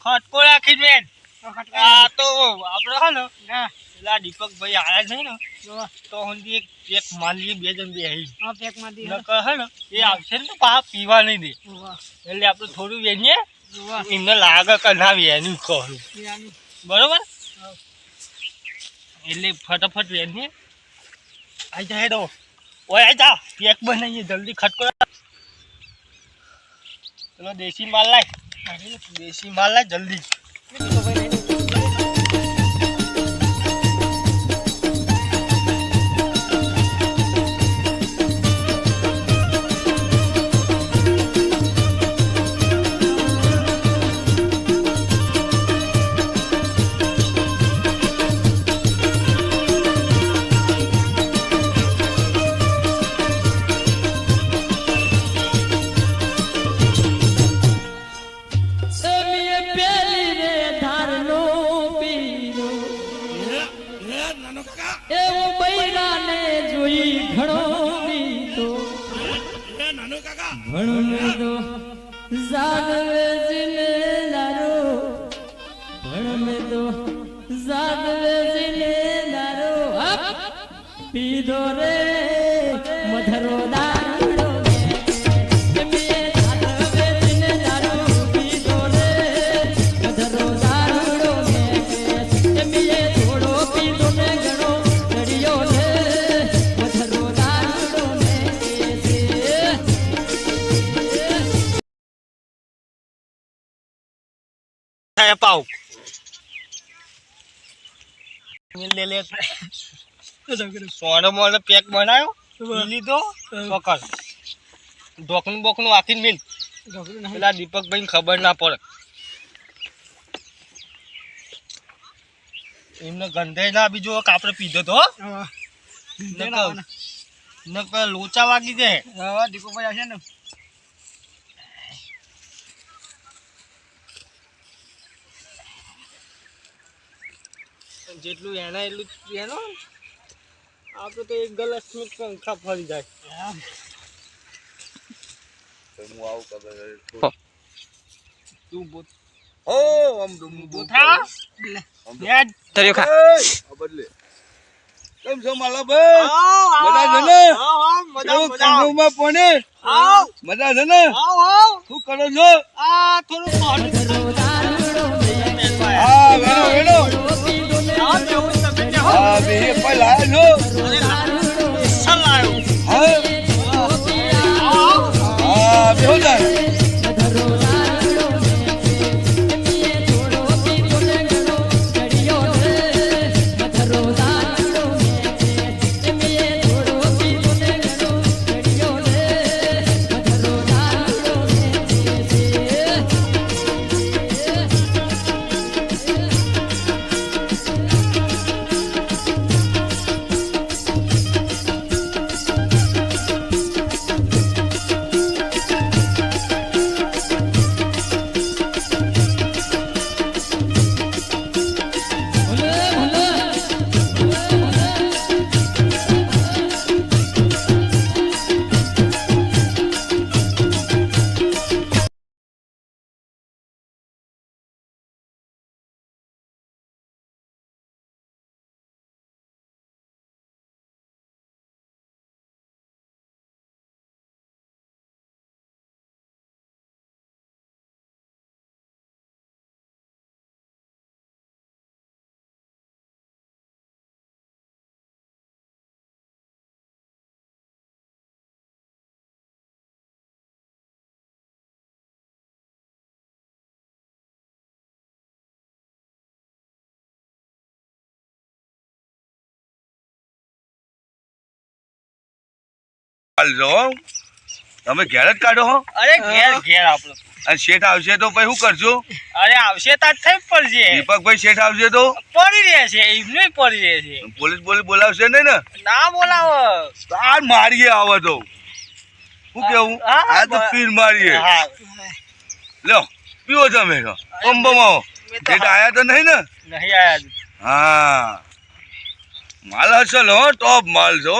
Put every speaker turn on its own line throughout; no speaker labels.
ખટકો રાખી બેન આ તો આપણે હા ને પેલા દીપકભાઈ આવ્યા છે ને તો હુંદી એક માલી બે જણ બે પેક માંથી હે ને એ આવશે ને તો પા પીવા નહીં દે એટલે આપણે થોડું વેચીએ એમને લાગે કે ના વેનું કહું બરોબર એટલે ફટાફટ વેચીએ આવી જાય તો ઓય આવી જા પેક બનાવીએ જલ્દી ખટકો ચલો દેશી માલ લાય देसी माल है जल्दी
पीधो रे मधरो
पाओ ले ले सोनो मोनो पैक बनायो लीधो पकड़ ढोकन बोकन आखी मिल पेला दीपक भाई खबर ना पड़े इमने गंधे ना अभी जो कापड़े पीधो तो नक लोचा वागी दे दीपक भाई आशे ने જેટલું એના એટલું એનો આપણે તો એક ગલાસ માં પંખા ફરી જાય હું આવું કબર તું બોત ઓ આમ દમ બોથા યાદ તર્યો ખા બદલે કેમ છો માલા ભાઈ મજા છે ને મજા કામમાં પોને મજા છે ને શું કરો છો આ થોડું હા વેણો વેણો अभी ये पहला है नो सलायो हाँ अभी हो जाए હાલજો હો. તમે ઘેર જ કાઢો હો.
અરે ઘેર આપણો
અને શેઠ આવશે તો પછી શું કરજો?
અરે આવશે તાર થઈ પડશે.
દીપકભાઈ શેઠ આવશે તો
પડી રહેશે એમને પડી રહેશે.
પોલીસ બોલાવશે નહીં ને?
ના બોલાવો
તાર મારીએ આવે તો શું કેવું? આ તો પીર મારીએ. લ્યો પીવો તમે પંપમાં શેઠ આયા તો નહીં ને?
નહીં આયા.
હા માલ હસલ હો, ટોપ માલ છો,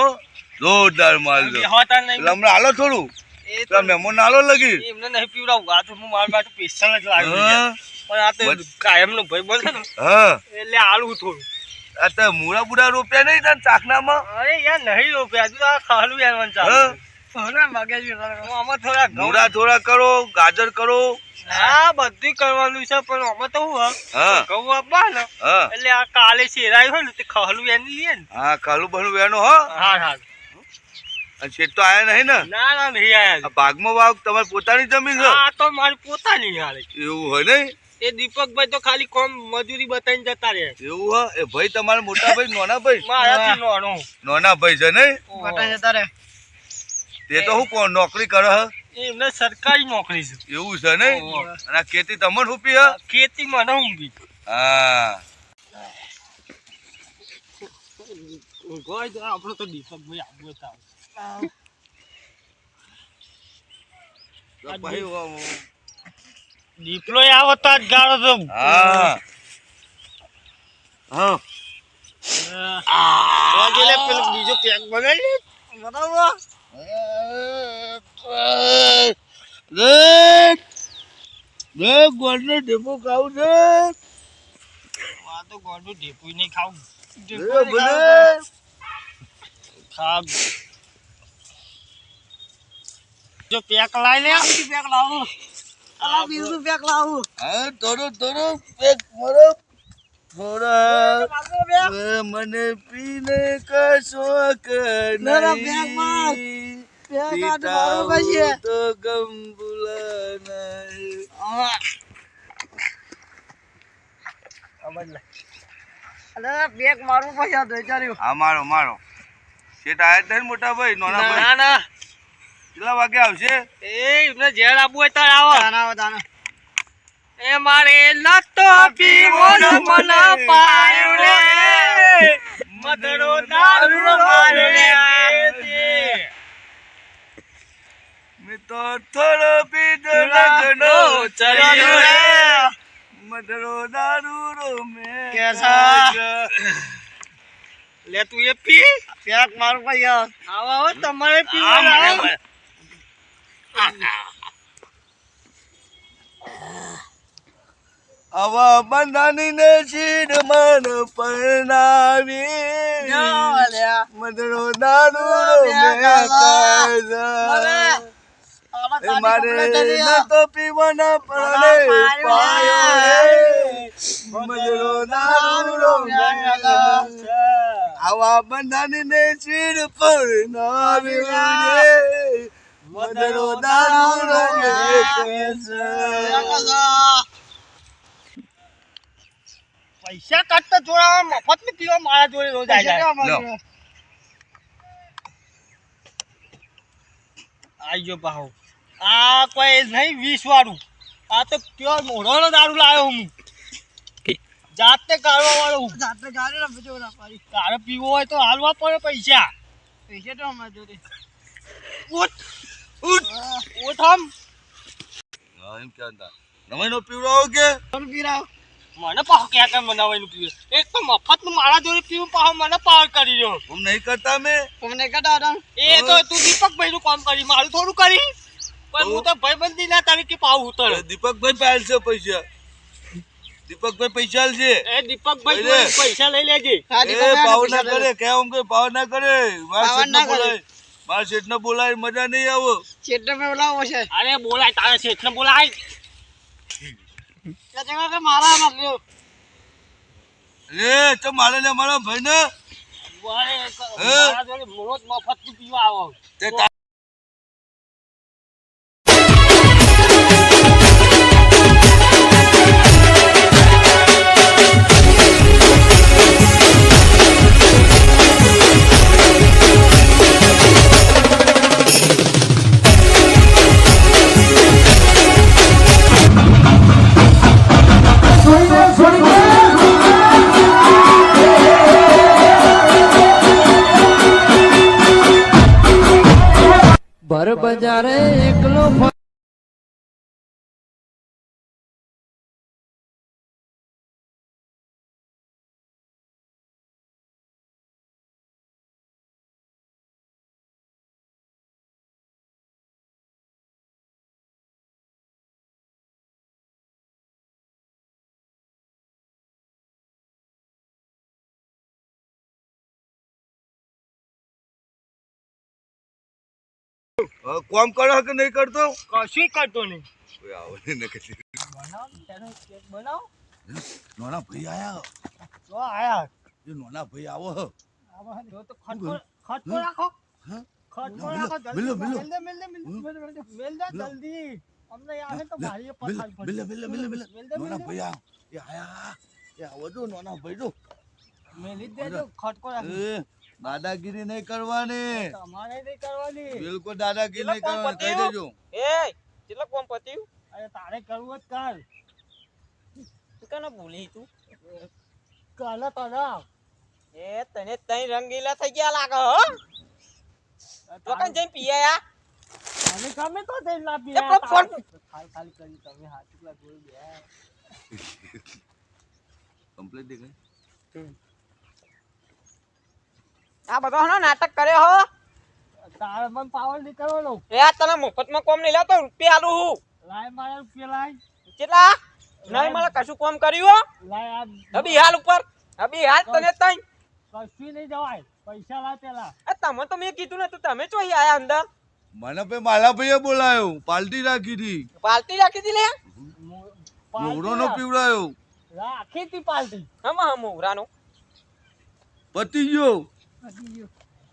જોરદાર માલ છો. હમણાં હાલો થોડું મહેમાન હાલો લગી
એમને નહીં પીવડાવું. આ તો હું મારા માટે સ્પેશિયલ જ લાવ્યો પણ આ તો કાયમ નો ભાઈ બોલે ને એટલે આલું થોડું.
આ તો મૂળા બુડા રોપ્યા નહીં તાર ચાકનામાં?
અરે યાર નહીં રોપ્યા હજુ આ ખાલું યાર ચાલુ. આમાં થોડા
મૂળા થોડા કરો, ગાજર કરો.
હા બધું કરવાનું છે પણ આમાં તો હું ઘઉં આપવા ને એટલે આ કાલે શેરાય હોય ને તે ખાલું એની લઈએ ને.
હા ખાલું બનું વેનો હો.
હા હા
શેઠ તો આયા નહીં ને?
ના ના નહીં આયા.
ભાગમાં વાવ તમારી પોતાની જમીન છે?
આ તો મારી પોતાની હાલે.
એવું હોય નહીં?
એ દીપકભાઈ તો ખાલી કોમ મજૂરી બતાવીને જતા રહે.
એવું હો? એ ભાઈ તમારા મોટા ભાઈ નાના ભાઈ?
મારાથી નાનો.
નાના ભાઈ છે નહીં?
બતાવી જતા રહે.
તે તો હું નોકરી કરે હ?
એમને સરકારી નોકરી છે.
એવું છે નહીં? અને આ ખેતી તમને હુપી હ?
ખેતી મને ઊંઘી.
હા
આપડે તો દીપકભાઈ આવું હતા. દીપલો આવતા જ ગાળો તો.
હા હા
પેલો બીજો પેક બનાવી બરાબર.
ગોળનો ઢેપો ખાવું છે.
આ તો ગોળનું ઢેપું નહીં ખાવું. ખાવ જો પેક લાવી લે. પેક લાવું. બીજું પેક લાવું.
હા થોડો પેક મારો થોડા મને પીને કા શોખ નહીં. તો ગમ ભૂલાના.
બેગ મારવું પછી
હા મારો શેઠ આયા છે ને મોટા ભાઈ નાના ભાઈ?
ના ના
કેટલા વાગે આવશે?
એમને ઝેર આપવું હોય તો આવો. એ મારે લતો પીવો મન પાયો રે મધરો દારૂ મારે રે.
મેં તો થોડો પીધો લગનો ચડ્યો રે મધરો દારૂ મેં
કેસા લે તું એ પી પેક મારું ભાઈ આવો તમારે પીવો.
આવા બંધાની ને શીડ મન પરણાવી મધરો દારૂ મારે તો પીવાના પરણે પાયો મધરો દારૂ આવા બંધાની ને શીડ પરણાવી મધરો દારૂ.
પૈસા કાઢતા જોડા મફત ની પીવા મારા જોડે રોજ આઈજો પાહો. આ કોઈ નહીં 20 વાળું. આ તો કયો મોઢાનો દારૂ લાવ્યો હું જાતે કાઢવા વાળો હું. જાતે કાઢે ને તારે પીવો હોય તો હાલવા પડે પૈસા. પૈસા તો અમારા જોડે. ઉઠ આમ
એમ કેતા નવાનો પીવડાવો કે
પીરાવ. મને પાહો ક્યાં કેમ બનાવવાનું પીવે. એક તો મફત નું મારા જોડે પીવું પાહો મને પાર કરી રહ્યો.
હું નહીં કરતા મેં
તમને કહેતા એ તો તું દીપકભાઈ નું કામ કરી મારું થોડું કરી. પણ હું તો ભાઈબંધી ના તરીકે પાવ ઉતર.
દીપકભાઈ પાલશે પૈસા. દીપકભાઈ પૈસા આલશે.
એ દીપકભાઈ પૈસા લઈ લેજે.
એ પાવ ના કરે કેમ કે પાવ ના કરે. મારા શેઠ ને બોલાય મજા નહીં આવે.
શેઠ ને બોલાવો છે. અરે બોલાય તારે શેઠ ને બોલાય. મારા લ્યો
લે તો મારે ને મારા ભાઈ ને
મફત પીવા આવો.
ભર બજારે એકલો
કોમ કરો કે નહીં કરતો
કશું કરતો નહીં.
ઓય આવો ને કશી
બનાવ તેનો કેક બનાવ.
નોના ભાઈ આયા
તો આયા
એ નોના ભાઈ આવો હ.
આવા જો તો ખટકો રાખો.
હા
ખટકો રાખો જલ્દી.
મિલો, મિલો.
મેલ દે જલ્દી. અમને આવે તો મારી પથાર
મિલે નોના ભાઈ આયા એ આયા એ આવો જો નોના ભાઈ જો
મેલી જ દેજો ખટકો રાખો.
એ દાદાગીરી નહીં કરવાની
તમારે નહીં કરવાની.
બિલકુલ દાદાગીરી નહીં કરવાની કહી દેજો
એ કેટલા કોમ પત્યું
અરે તારે કરવું જ કર.
તું કેને ભૂલી તું
કાલે તને
એ તને તઈ રંગીલા થઈ ગયા લાગે હો તો કઈ જઈ પીયા
અમે ગમે તો દઈ ના
એ પેલો ફોન
ખાલી કરી તમે હાથુકલા જોઈ બે
કમ્પ્લીટ દેખાય
આ બધો હનો નાટક કર્યો હો
તારે મન પાવર નહીં કરવાનો.
એ આ તને મફતમાં કોમ નહીં લાવતો રૂપિયા આલું હું
લાય મારે રૂપિયા લાય.
કેટલા નહીં મને કશું કોમ કર્યું હો
લાય આ
હબી હાલ ઉપર હબી હાલ તને તઈ
કશું નહીં જવાય. પૈસા લાય પેલા.
એ તમે તો મેં કીધું ને તું તમે ચો અહીં આયા અંદર
મને પે માલા ભાઈએ બોલાયો પાલટી રાખી હતી
પાલટી રાખી દી લે
મોગરો નો પીવડાયો
રાખી તી પાલટી.
હમ મોહરાનું
પતી ગયો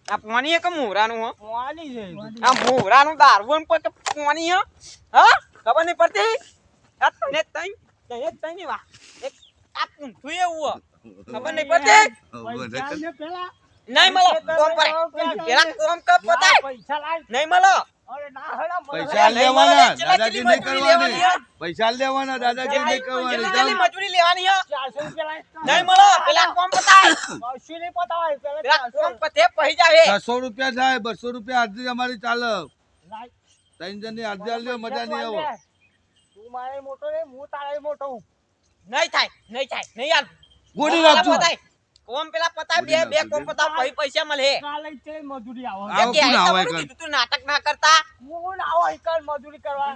આ પાણી એક મોહરાનું હો
મોવાની છે.
આ મોહરાનું દારૂ પર કે પાણી હો હા ખબર નહીં પડતી આ તને તઈ ની વાહ એક આ પૂંઠું એવું ખબર નહીં પડતી
પૈસા આલજે પેલા.
નહીં મળો કોમ કરે પેલા કોમ કર પોતા
પૈસા લાય.
નહીં મળો
અરે ના હેડા મને
પૈસા
નહીં
લેવાના
મળે. ચેટલા
દાદાગીરી
કેટલી
નહીં
મજૂરી
કરવાની
લેવાની હે?
પૈસા લેવાના દાદાગીરી નહીં કરવાની
કેટલી મજૂરી લેવાની હે
400 રૂપિયા લાય.
નહીં મળો પેલા કોમ પતાય
કશું નહીં પતાવાય. પેલા
પેલા
400
કોમ પતે પહી જાવે
600 રૂપિયા થાય 200 રૂપિયા હાજરી અમારી ચાલે
લાય.
3 જણની હાજરી આલજો મજા નહીં આવો
તું મારે મોટો ને હું તારે મોટો હું.
નહીં થાય નહીં યાર
ગોળી રાખજો
કોમ પેલા પતાય બે કોમ પતાવ પહી પૈસા મળે
કાલે ચે મજૂરી આવો.
આવો કોણ આવે કર
તું નાટક ના કરતા
હું ના આવો એકલ મજૂરી કરવા.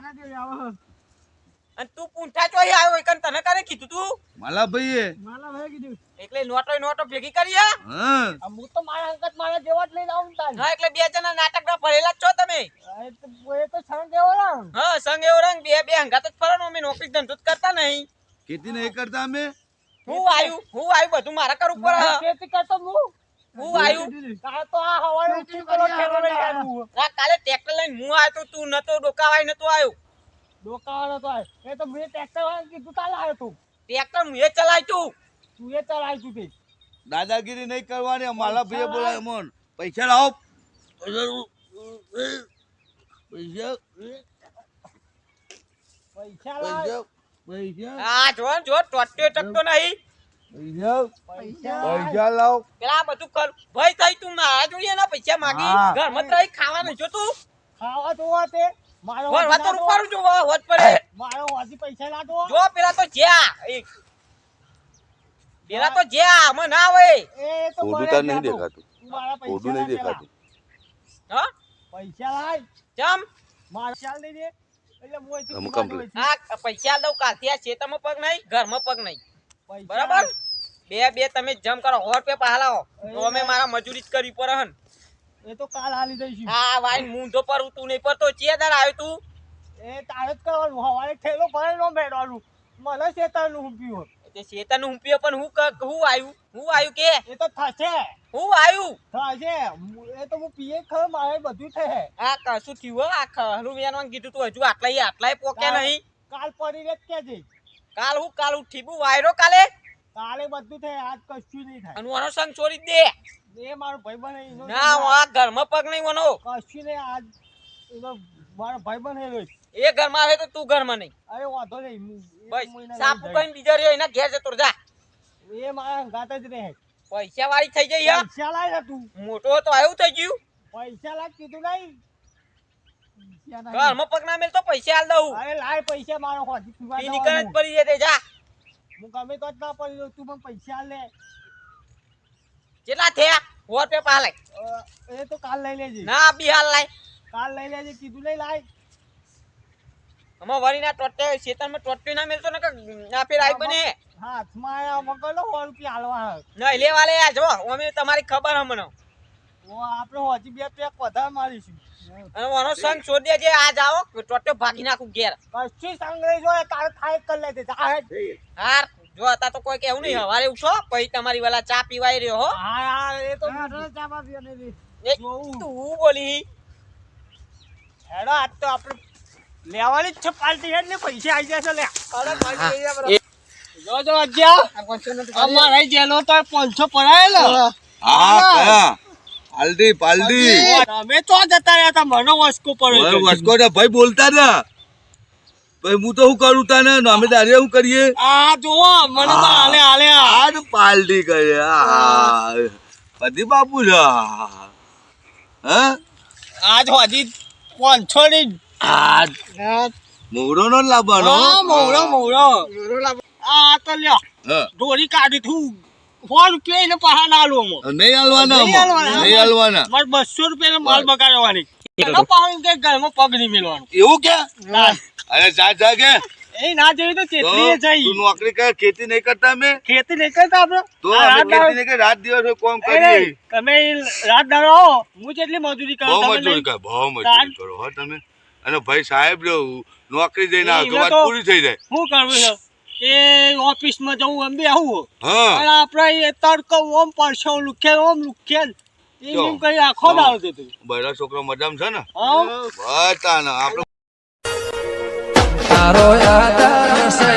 અને તું પૂંઠા ચોઈ આવ્યો એકન તને કરે કીધું તું
માલા ભાઈએ
માલા ભાઈ કીધું.
એટલે નોટો ભેગી કરી હે?
હા
હું તો મારા અંગત મારા જેવા જ લઈને આવું તાન.
હા એટલે બે જણા નાટક ના ભરેલા જ છો તમે
એ તો છણ દેવો ને.
હા સંગ એવો રંગ બે હંગાત જ ફરો અમે નોકરી ધંધો જ કરતા નહીં
ખેતી નહીં કરતા અમે
હું આવ્યું બધું મારા કર ઉપર
મારા ખેતી કરતો હું.
હું આવ્યું
તારે તો આ હવારે ઉઠી પેલો ઠેલો લઈને આવ્યો.
આ કાલે ટ્રેક્ટર લઈને હું આવ્યો તો તું નતો ડોકાવાય નતો આવ્યો
ડોકાવાળો તો આય. એ તો મેં ટ્રેક્ટર વાળાને કીધું તાલ આવ્યો તું.
ટ્રેક્ટર હું એ ચલાય તું
તું એ ચલાવી તું તે.
દાદાગીરી નહીં કરવાની માલા ભાઈએ બોલાય મોન પૈસા લાવો પૈસા
પૈસા લાય.
પૈસા
આ જો ટોટ્યો ટકતો નહીં
પૈસા લાવો
પેલા આ બધું કર ભાઈ થઈ તું મારા જોડે એના પૈસા માગી
હા.
ઘરમાં તો રહી ખાવાનું જો તું
ખાવા તો તે મારો
વાતો રૂપારું જો હોત પડે
મારો વાજી પૈસા લાતો.
જો પેલા તો જ્યા પેલા તો જ્યા અમે ના આવે
એ તો
ફોટો
મને
તાર નહીં
જાતો.
દેખાતું
તું મારા
ફોટો
પૈસા
નહીં
લાય પેલા.
દેખાતું
હા
પૈસા લાય.
ચમ
મારા ચાલ દઈ દે. એટલે હું અહીંથી
આમ
કીધું
complete.
આ પૈસા દઉં કાલથી આ ખેતરમાં પગ નહીં ઘરમાં પગ નહીં
પૈસા
બરાબર બે તમે જમ કરો 100 રૂપિયા પાલાવો તો અમે મારા મજૂરી જ કરી પર હન
એ તો કાલ હાલી દઈશું.
આ વાઈન મૂંધો પર તું નહીં પર તો ચેદાર આવ્યો તું
એ તારે જ કરવાનું. હવારે ઠેલો ભરે નો મેળવાનું. મને શેતાનું હું પીવું.
તે શેતાનું હુંપ્યો પણ હું આવ્યું કે
એ તો થશે
હું આવ્યું
થશે. એ તો હું પીએ ખરો મારે બધું થશે.
આ કશું થયું હો આ ખરું વેનવાનું કીધું તું હજુ આટલાય પોક્યા નહીં
કાલ પડી રે કે છે.
કાલ હું ઠીબુ વાયરો કાલે
કાલે બધું થાય. આજ કશું નહીં થાય.
અને ઓનો સંગ છોડી દે
એ મારો ભાઈ બને
ના હું આ ઘરમાં પગ નહીં ઓનો
કશું નહીં. આજ એનો મારો ભાઈ બને
એ ઘરમાં આવે તો તું ઘરમાં નહીં
અરે વાંધો નહીં.
બસ સાપુ કઈ બીજા રહ્યો એના ઘેર જતો જા
એ મારા ગાત જ રહે.
પૈસા વાળી થઈ જઈ
પૈસા લાય ને તું.
મોટો તો આવ્યું થઈ ગયું
પૈસા લાય કીધું નહીં.
ઘરમાં પગ ના મેલ તો પૈસા આલ દઉં
અરે લાય પૈસા મારો હોજી પીવા
ઈ નીકળ જ પડી જાય તે જા
હું ગમે તો જ ના પડી દઉં. તું મને પૈસા લે.
કેટલા થયા 100 રૂપિયા પાલે
એ તો કાલ લઈ લેજે.
ના બી હાલ લાય
કાલ લઈ લેજે કીધું નહીં લાય.
અમાર વરીના ટોટે શેતાનમાં ટોટે ના મેલતો ને કે ના ફેર આઈ બને
હાથમાં આયા મગર 100 રૂપિયા હાલવા.
નહીં લેવા લે આ જો અમે તમારી ખબર હમણો
આપણે હોજી 2 પેક વધારે મારીશું.
અને ઓનો સંગ છોડ દેજે આ જાઓ ટોટે ભાગી નાખું ઘેર
કશું સંગ નહીં જોઈએ તારે થાય કરી લેજે. જા હેડ.
હાર જો હતા તો કોઈ કેવું નહીં હવારે ઉઠો પછી તમારી વાલા ચા પીવાય રહ્યો હો
હા એ તો ચાપા પીને
એ તું બોલી
હેડો આજ તો આપણે લેવાની જ છે પાર્ટી હેડ ને પૈસા આવી જશે લે. અરે પાર્ટી આવી જાય બરાબર. જો અજ્જા અમારે જેલો તો 500 પડાયેલો.
હા કયા પાલડી પાલડી
તમે તો જતા રહ્યા તા મને વસ્કો પડ્યો.
વસ્કો ને ભાઈ બોલતા ને ભાઈ હું તો શું કરું તને અમે તારે શું કરીએ
આ જોવો મને તો હાલે હાલે
આ તો પાલડી કરે પતિ બાપુ છે હા
આજ હોજી 500 ની
મોગરો નો લાવવાનો
મોવડો આ તો લ્યો
હા
દોરી કાઢી તું 100 રૂપિયા એને પહાડ આલો
નહીં હાલવાના નહીં હાલવાના
મારે 200 રૂપિયા માલ બગાડવાની. એનો પાઉં કે ઘરમાં પગ નહીં મેલવાનું.
એવું કે અરે જા જા કે
એ ના જઈએ તો ચેતરીએ જઈ.
તું નોકરી કર ખેતી નહીં કરતા અમે
ખેતી નહીં કરતા આપણે.
તો અમે ખેતી નહીં કરી રાત દિવસ કામ કરીએ
તમે રાત દાડો આવો હું જેટલી મજૂરી કરું
બહુ
તમે
મજૂરી
નહીં.
કરો બહુ મજૂરી કરો હો તમે અને ભાઈ સાહેબ જો નોકરી જઈને આવતો વાત પૂરી થઈ જાય
શું કરવું છે એ ઓફિસમાં જવું એમ બી આવું
હા
અને આપણે એ તડકો ઓમ પડશો લુખેલ એમ કરી આખો દાડો દેતો.
બૈરા છોકરો મજામાં છે ને
હા
બતાને આપણે
તારો આધાર છે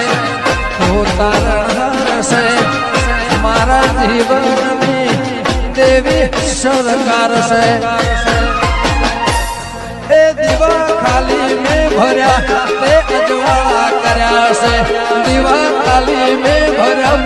તું તારા છે મારા જીવનની દેવી સરકાર છે એ દીવા ખાલી મેં ભર્યા તે અજવાળા કર્યા છે દીવા ખાલી મેં ભર્યા